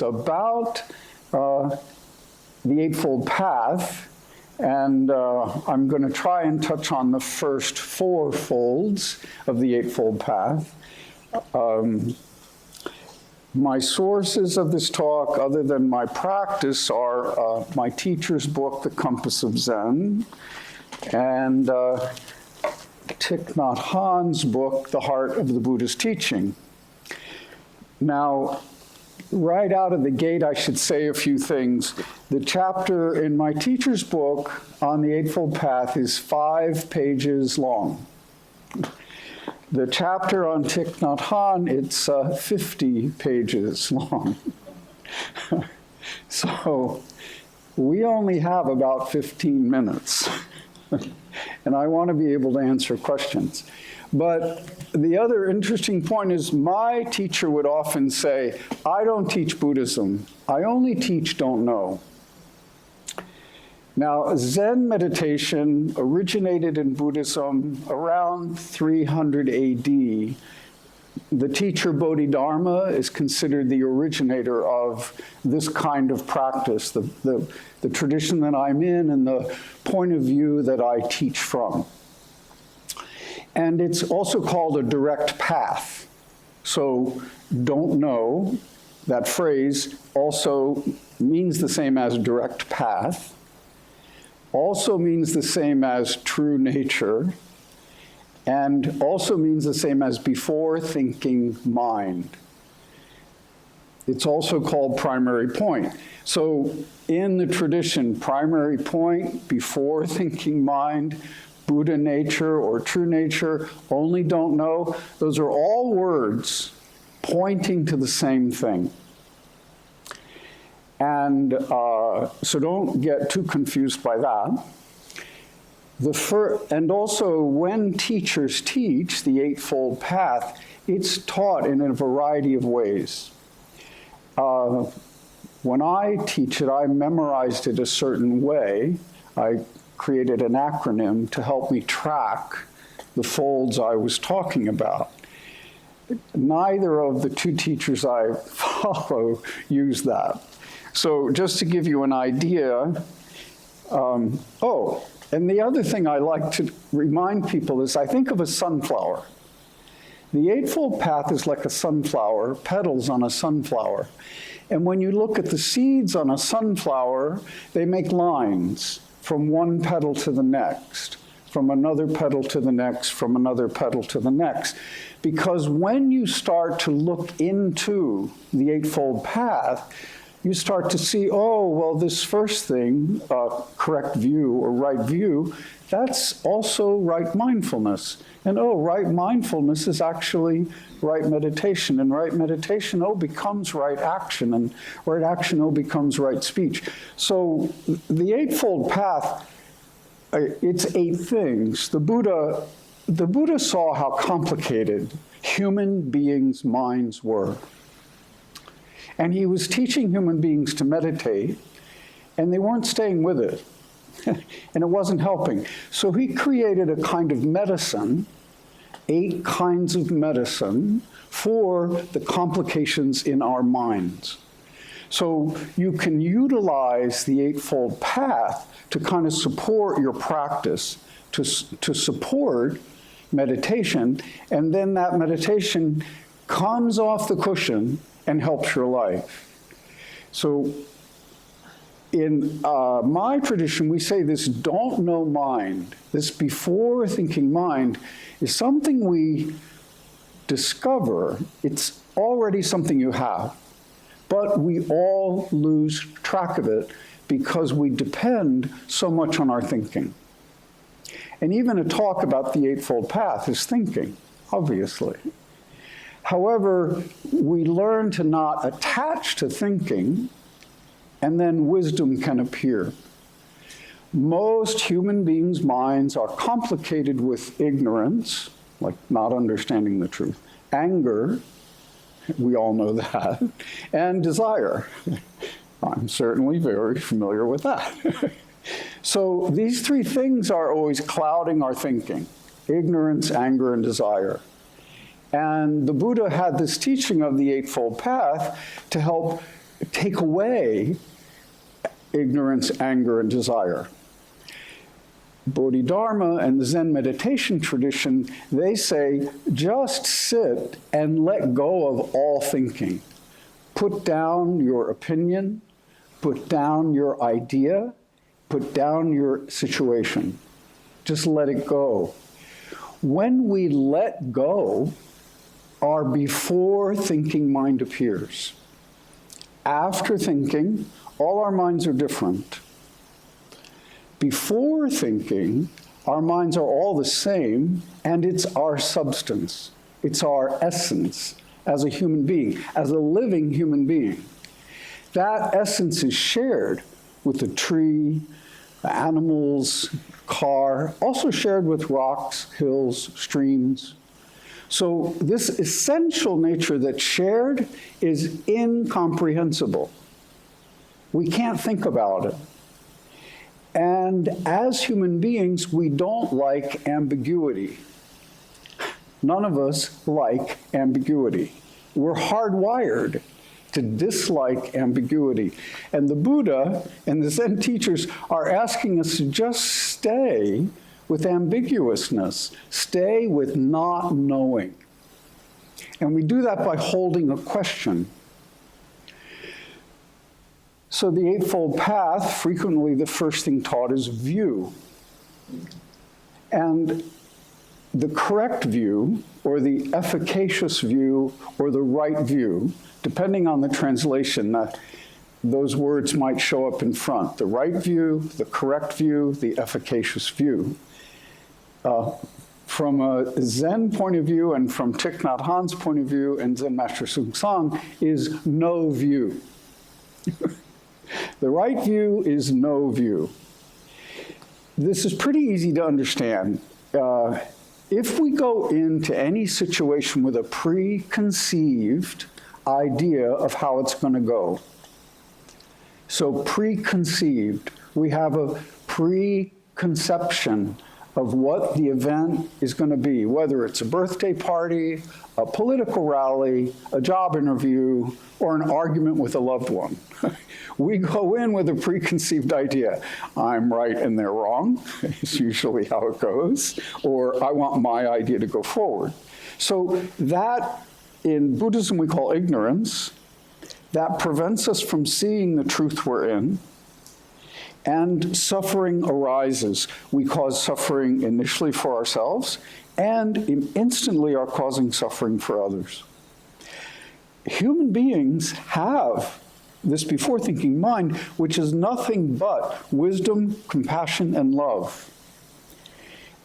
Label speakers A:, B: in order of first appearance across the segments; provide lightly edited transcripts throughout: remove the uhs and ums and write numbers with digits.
A: is about the Eightfold Path, and I'm going to try and touch on the first 4 folds of the Eightfold Path. My sources of this talk, other than my practice, are my teacher's book, The Compass of Zen, and Thich Nhat Hanh's book, The Heart of the Buddha's Teaching. Now, right out of the gate, I should say a few things. The chapter in my teacher's book on the Eightfold Path is 5 pages long. The chapter on Thich Nhat Hanh, it's 50 pages long. So we only have about 15 minutes. And I want to be able to answer questions. But the other interesting point is my teacher would often say, I don't teach Buddhism. I only teach don't know. Now, Zen meditation originated in Buddhism around 300 AD. The teacher Bodhidharma is considered the originator of this kind of practice, the tradition that I'm in and the point of view that I teach from. And it's also called a direct path. So don't know, that phrase also means the same as direct path, also means the same as true nature, and also means the same as before thinking mind. It's also called primary point. So in the tradition, primary point, before thinking mind, Buddha nature or true nature, only don't know, those are all words pointing to the same thing. And so don't get too confused by that. And also, when teachers teach the Eightfold Path, it's taught in a variety of ways. When I teach it, I memorized it a certain way. I created an acronym to help me track the folds I was talking about. Neither of the 2 teachers I follow use that. So just to give you an idea, and the other thing I like to remind people is I think of a sunflower. The Eightfold Path is like a sunflower, petals on a sunflower. And when you look at the seeds on a sunflower, they make lines from one petal to the next, from another petal to the next, from another petal to the next. Because when you start to look into the Eightfold Path, you start to see, oh, well, this first thing, correct view or right view, that's also right mindfulness. And oh, right mindfulness is actually right meditation. And right meditation, oh, becomes right action. And right action, oh, becomes right speech. So the Eightfold Path, it's 8 things. The Buddha saw how complicated human beings' minds were. And he was teaching human beings to meditate, and they weren't staying with it. And it wasn't helping. So he created a kind of medicine, 8 kinds of medicine for the complications in our minds. So you can utilize the Eightfold Path to kind of support your practice, to support meditation, and then that meditation comes off the cushion and helps your life. So in my tradition, we say this don't know mind, this before thinking mind, is something we discover. It's already something you have, but we all lose track of it because we depend so much on our thinking. And even a talk about the Eightfold Path is thinking, obviously. However, we learn to not attach to thinking, and then wisdom can appear. Most human beings' minds are complicated with ignorance, like not understanding the truth, anger, we all know that, and desire. I'm certainly very familiar with that. So these 3 things are always clouding our thinking: ignorance, anger, and desire. And the Buddha had this teaching of the Eightfold Path to help take away ignorance, anger, and desire. Bodhidharma and the Zen meditation tradition, they say, just sit and let go of all thinking. Put down your opinion, put down your idea, put down your situation. Just let it go. When we let go, our before thinking mind appears. After thinking, all our minds are different. Before thinking, our minds are all the same, and it's our substance. It's our essence as a human being, as a living human being. That essence is shared with the tree, the animals, car, also shared with rocks, hills, streams. So this essential nature that's shared is incomprehensible. We can't think about it. And as human beings, we don't like ambiguity. None of us like ambiguity. We're hardwired to dislike ambiguity. And the Buddha and the Zen teachers are asking us to just stay with ambiguousness, stay with not knowing. And we do that by holding a question. So the Eightfold Path, frequently the first thing taught is view. And the correct view, or the efficacious view, or the right view, depending on the translation, those words might show up in front. The right view, the correct view, the efficacious view. From a Zen point of view and from Thich Nhat Hanh's point of view and Zen Master Seung Sahn is no view. The right view is no view. This is pretty easy to understand. If we go into any situation with a preconceived idea of how it's going to go, so preconceived, we have a preconception of what the event is going to be, whether it's a birthday party, a political rally, a job interview, or an argument with a loved one. We go in with a preconceived idea. I'm right and they're wrong, is usually how it goes, or I want my idea to go forward. So that, in Buddhism, we call ignorance. That prevents us from seeing the truth we're in. And suffering arises. We cause suffering initially for ourselves, and instantly are causing suffering for others. Human beings have this before thinking mind, which is nothing but wisdom, compassion, and love.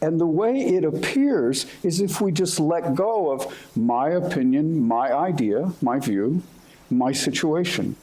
A: And the way it appears is if we just let go of my opinion, my idea, my view, my situation.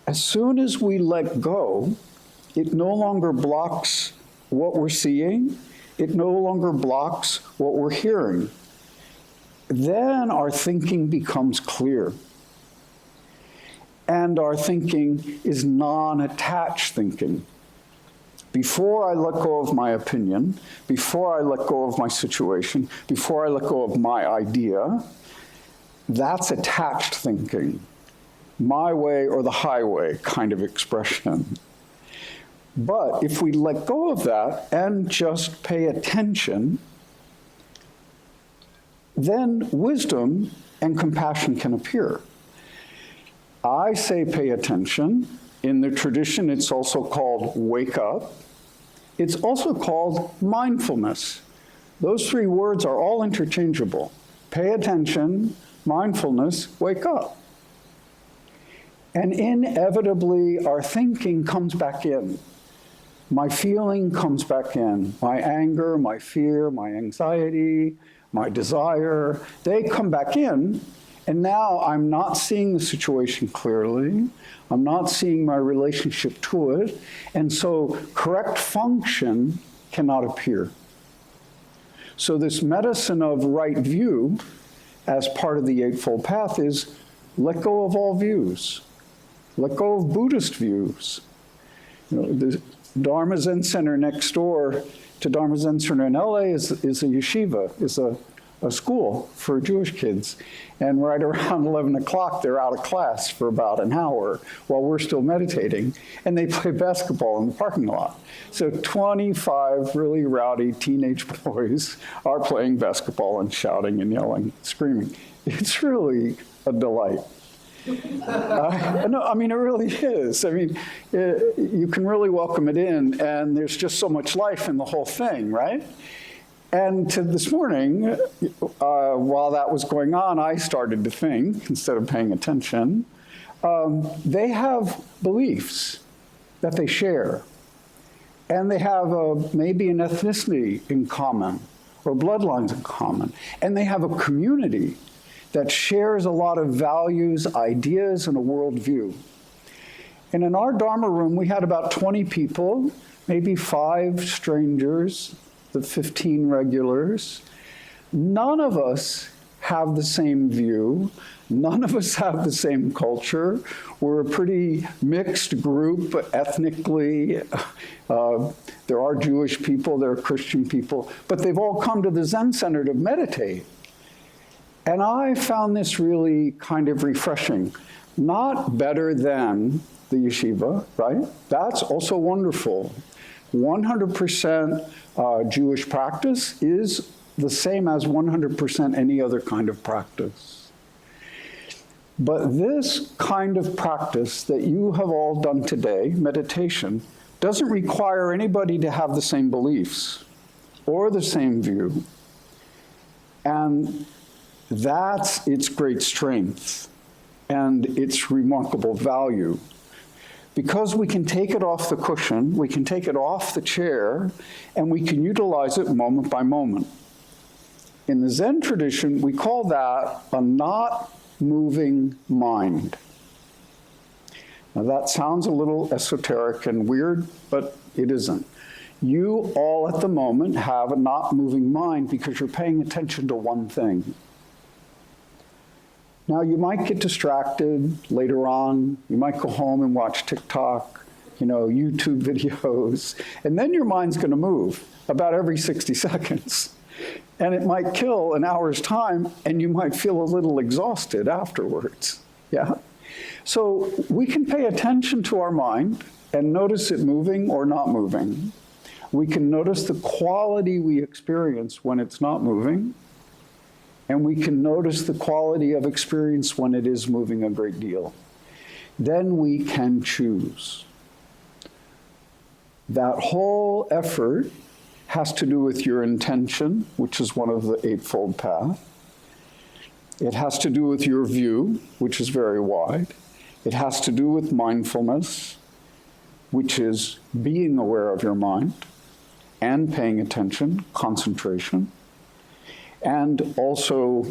A: As soon as we let go, it no longer blocks what we're seeing. It no longer blocks what we're hearing. Then our thinking becomes clear. And our thinking is non-attached thinking. Before I let go of my opinion, before I let go of my situation, before I let go of my idea, that's attached thinking. My way or the highway kind of expression. But if we let go of that and just pay attention, then wisdom and compassion can appear. I say pay attention. In the tradition, it's also called wake up. It's also called mindfulness. Those three words are all interchangeable. Pay attention, mindfulness, wake up. And inevitably, our thinking comes back in. My feeling comes back in. My anger, my fear, my anxiety, my desire, they come back in. And now I'm not seeing the situation clearly. I'm not seeing my relationship to it. And so correct function cannot appear. So this medicine of right view as part of the Eightfold Path is let go of all views. Let go of Buddhist views. You know, the Dharma Zen Center next door to Dharma Zen Center in LA is a yeshiva, is a a school for Jewish kids. And right around 11 o'clock, they're out of class for about an hour while we're still meditating, and they play basketball in the parking lot. So 25 really rowdy teenage boys are playing basketball and shouting and yelling, screaming. It's really a delight. No, I mean, it really is. I mean, you can really welcome it in, and there's just so much life in the whole thing, right? And this morning, while that was going on, I started to think, instead of paying attention, they have beliefs that they share. And they have maybe an ethnicity in common, or bloodlines in common. And they have a community that shares a lot of values, ideas, and a worldview. And in our Dharma room, we had about 20 people, maybe 5 strangers, the 15 regulars. None of us have the same view. None of us have the same culture. We're a pretty mixed group ethnically. There are Jewish people, there are Christian people, but they've all come to the Zen Center to meditate. And I found this really kind of refreshing. Not better than the yeshiva, right? That's also wonderful. 100% Jewish practice is the same as 100% any other kind of practice. But this kind of practice that you have all done today, meditation, doesn't require anybody to have the same beliefs or the same view. And that's its great strength and its remarkable value. Because we can take it off the cushion, we can take it off the chair, and we can utilize it moment by moment. In the Zen tradition, we call that a not moving mind. Now that sounds a little esoteric and weird, but it isn't. You all at the moment have a not moving mind because you're paying attention to one thing. Now, you might get distracted later on. You might go home and watch TikTok, YouTube videos, and then your mind's going to move about every 60 seconds. And it might kill an hour's time, and you might feel a little exhausted afterwards. Yeah? So we can pay attention to our mind and notice it moving or not moving. We can notice the quality we experience when it's not moving. And we can notice the quality of experience when it is moving a great deal. Then we can choose. That whole effort has to do with your intention, which is one of the Eightfold Path. It has to do with your view, which is very wide. It has to do with mindfulness, which is being aware of your mind and paying attention, concentration. And also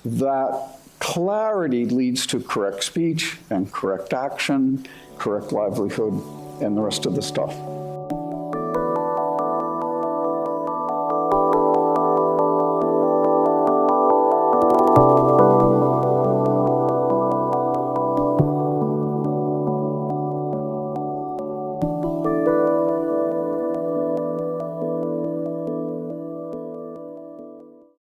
A: that clarity leads to correct speech and correct action, correct livelihood, and the rest of the stuff.